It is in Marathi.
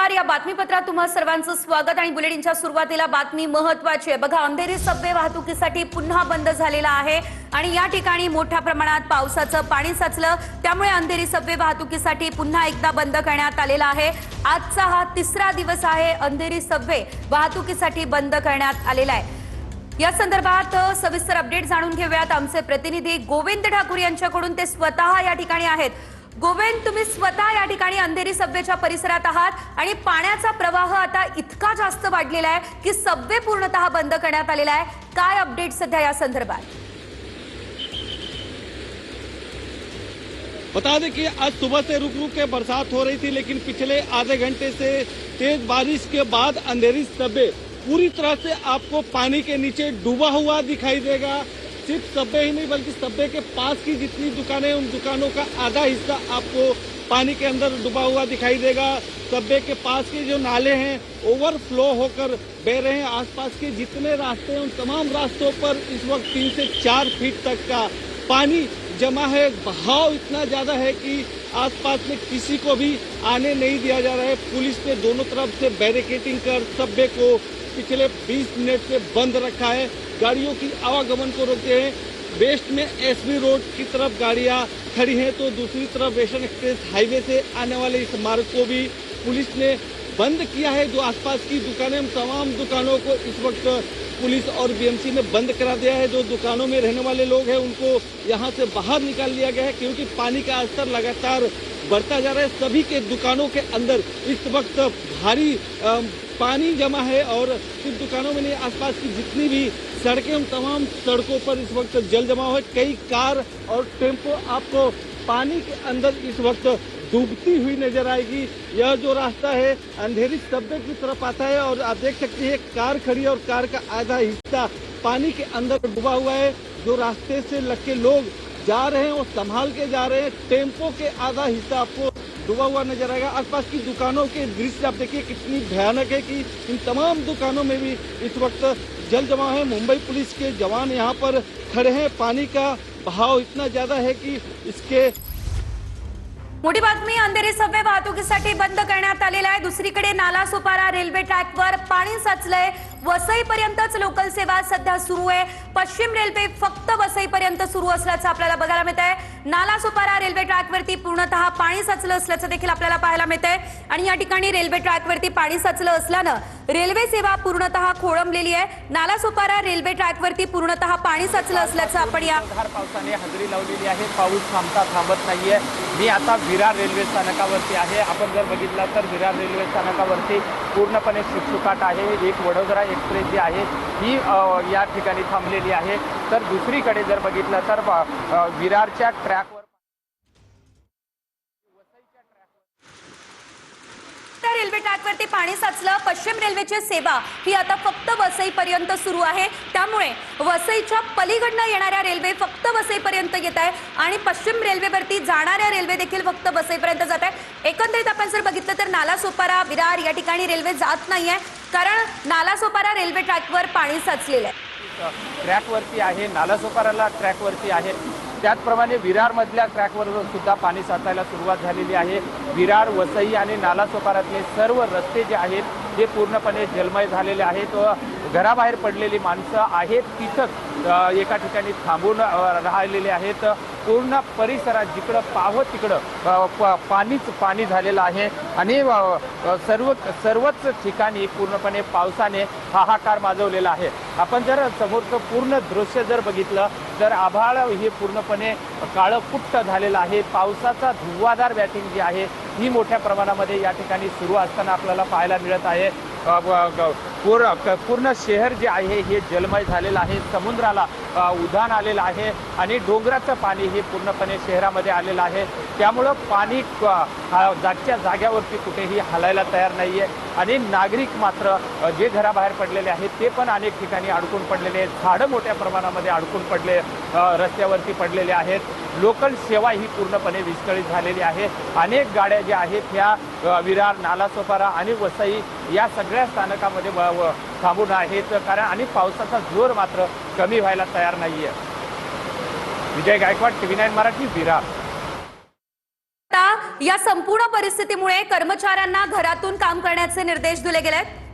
नमस्कार। या बातमीपत्रात तुम्हा सर्वांचं स्वागत आणि बुलेटिनच्या सुरुवातीला बातमी महत्त्वाची आहे। बघा, अंधेरी सबवे वाहतुकीसाठी पुन्हा बंद झालेला आहे आणि या ठिकाणी मोठ्या प्रमाणात पावसाचं पाणी साचलं, त्यामुळे अंधेरी सबवे वाहतुकीसाठी पुन्हा एकदा बंद करण्यात आलेला आहे। आजचा हा तिसरा दिवस आहे अंधेरी सबवे वाहतुकीसाठी बंद करण्यात आलेला आहे। या संदर्भात सविस्तर अपडेट जाणून घेऊयात। आमचे प्रतिनिधी गोविंद ठाकूर यांच्याकडून, ते स्वतः या ठिकाणी आहेत। गोविंद, तुम्ही स्वतः या ठिकाणी अंधेरी सबवेच्या परिसरात आहात आणि पाण्याचा प्रवाह आता इतका जास्त वाढलेला आहे की सबवे पूर्णतः बंद करण्यात आलेला आहे। काय अपडेट सध्या या संदर्भात? बता दें कि आज सुबह से रुक रुक के बरसात हो रही थी, लेकिन पिछले आधे घंटे से तेज बारिश के बाद अंधेरी सबवे पूरी तरह से आपको पानी के नीचे डूबा हुआ दिखाई देगा। सिर्फ सबवे ही नहीं बल्कि सबवे के पास की जितनी दुकानें, उन दुकानों का आधा हिस्सा आपको पानी के अंदर डूबा हुआ दिखाई देगा। सबवे के पास के जो नाले हैं ओवरफ्लो होकर बह रहे हैं। आसपास के जितने रास्ते हैं उन तमाम रास्तों पर इस वक्त 3 से 4 फीट तक का पानी जमा है। बहाव इतना ज्यादा है कि आसपास में किसी को भी आने नहीं दिया जा रहा है। पुलिस ने दोनों तरफ से बैरिकेडिंग कर सबवे को पिछले 20 मिनट से बंद रखा है। गाड़ियों की आवागमन को रोकते हैं। वेस्ट में एसबी रोड की तरफ गाड़ियां खड़ी हैं, तो दूसरी तरफ वेस्टर्न एक्सप्रेस हाईवे से आने वाले इस मार्ग को भी पुलिस ने बंद किया है। जो आसपास की दुकानें, तमाम दुकानों को इस वक्त पुलिस और बीएमसी ने बंद करा दिया है। जो दुकानों में रहने वाले लोग हैं उनको यहाँ से बाहर निकाल लिया गया है, क्योंकि पानी का स्तर लगातार बढ़ता जा रहा है। सभी के दुकानों के अंदर इस वक्त भारी पानी जमा है और सिर्फ दुकानों में नहीं, आसपास की जितनी भी सड़कें, उन तमाम सड़कों पर इस वक्त जल जमाव है। कई कार और टेम्पो आपको पानी के अंदर इस वक्त डूबती हुई नजर आएगी। यह जो रास्ता है अंधेरी सबवे की तरफ आता है और आप देख सकते हैं कार खड़ी है और कार का आधा हिस्सा पानी के अंदर डूबा हुआ है। जो रास्ते से लग के लोग जा रहे हैं वो संभाल के जा रहे हैं। टेम्पो के आधा हिस्सा आपको डूबा हुआ नजर आएगा। आसपास की दुकानों के दृश्य आप देखिए कितनी भयानक है कि इन तमाम दुकानों में भी इस वक्त जल जमा है। मुंबई पुलिस के जवान यहाँ पर खड़े हैं। पानी का बहाव इतना ज्यादा है कि इसके मोठी बातमी, अंधेरी सबवे वाहतुकीसाठी बंद करण्यात आलेला आहे। दुसरीकडे नालासोपारा रेल्वे ट्रॅकवर पाणी साचलंय। वसईपर्यंतच लोकल सेवा सध्या सुरू आहे। पश्चिम रेल्वे फक्त वसईपर्यंत सुरू असल्याचं आपल्याला बघायला मिळत आहे। नालासोपारा रेल्वे ट्रॅकवरती पूर्णतः पाणी साचलं असल्याचं देखील आपल्याला पाहायला मिळतंय आणि या ठिकाणी रेल्वे ट्रॅकवरती पाणी साचलं असल्यानं रेल्वे सेवा पूर्णतः खोळंबलेली आहे। नालासोपारा रेल्वे ट्रॅकवरती पूर्णतः पाणी साचलं असल्याचं आपण या पावसाने हजेरी लावलेली आहे। पाऊस थांबत नाहीये। मी आता विरार रेल्वे स्थानकावरती आहे। आपण जर बघितलं तर विरार रेल्वे स्थानकावरती पूर्णपणे शुकशुकाट आहे। एक वडोदरा एक्सप्रेस जी आहे ही या ठिकाणी थांबलेली आहे। तर दुसरीकडे जर बघितलं तर विरारच्या ट्रॅकवर रेल्वे ट्रॅकवरती पाणी साचलं। पश्चिम रेल्वेची सेवा ही आता फक्त वसईपर्यंत सुरू आहे, त्यामुळे वसईच्या पलीकडनं येणाऱ्या रेल्वे फक्त वसईपर्यंत येत आहे आणि पश्चिम रेल्वेवरती जाणाऱ्या रेल्वे देखील फक्त वसईपर्यंत जात आहे। एकंदरीत आपण जर बघितलं तर नालासोपारा विरार या ठिकाणी रेल्वे जात नाहीये, कारण नालासोपारा रेल्वे ट्रॅकवर पाणी साचलेलं आहे। ट्रॅकवरती आहे, नालासोपाराला ट्रॅकवरती आहे। त्याचप्रमाणे विरारमधल्या ट्रॅकवर सुद्धा पाणी साचायला सुरुवात झालेली आहे। विरार, वसई आणि नालासोपारातले सर्व रस्ते जे आहेत ते पूर्णपणे जलमय झालेले आहेत। घराबाहेर पडलेली माणसं आहेत तिथंच एका ठिकाणी थांबून राहिलेले आहेत। पूर्ण परिसरात जिकडं पाहावं तिकडं पाणी झालेलं आहे आणि सर्वच ठिकाणी पूर्णपणे पावसाने हाहाकार माजवलेला आहे। आपण जर समोरचं पूर्ण दृश्य जर बघितलं तर आभाळ हे पूर्णपणे काळं कुट्ट झालेलं आहे। पावसाचा धुव्वाधार बॅटिंग जी आहे ही मोठ्या प्रमाणामध्ये या ठिकाणी सुरू असताना आपल्याला पाहायला मिळत आहे। पूर्ण शहर जे आहे हे जलमय झालेलं आहे। समुद्राला उधाण आलेलं आहे आणि डोंगराचं पाणी हे पूर्णपणे शहरामध्ये आलेलं आहे। त्यामुळं पाणी जागच्या जाग्यावरती कुठेही हलायला तयार नाहीये आणि नागरिक मात्र जे घराबाहेर पडलेले आहेत ते पण अनेक ठिकाणी अडकून पडलेले आहेत। झाडं मोठ्या प्रमाणामध्ये अडकून पडले रस्त्यावरती पडलेले आहेत। लोकल सेवा ही पूर्णपणे विस्कळीत झालेली आहे। अनेक गाड्या ज्या आहेत त्या विरार, नालासोपारा आणि वसई या सगळ्या स्थानकामध्ये थांबून आहेत, कारण आणि पावसाचा जोर मात्र कमी व्हायला तयार नाहीये। विजय गायकवाड, TV9 मराठी, विरार। या संपूर्ण परिस्थितीमुळे कर्मचाऱ्यांना घरातून काम करण्याचे निर्देश दिले गेलेत।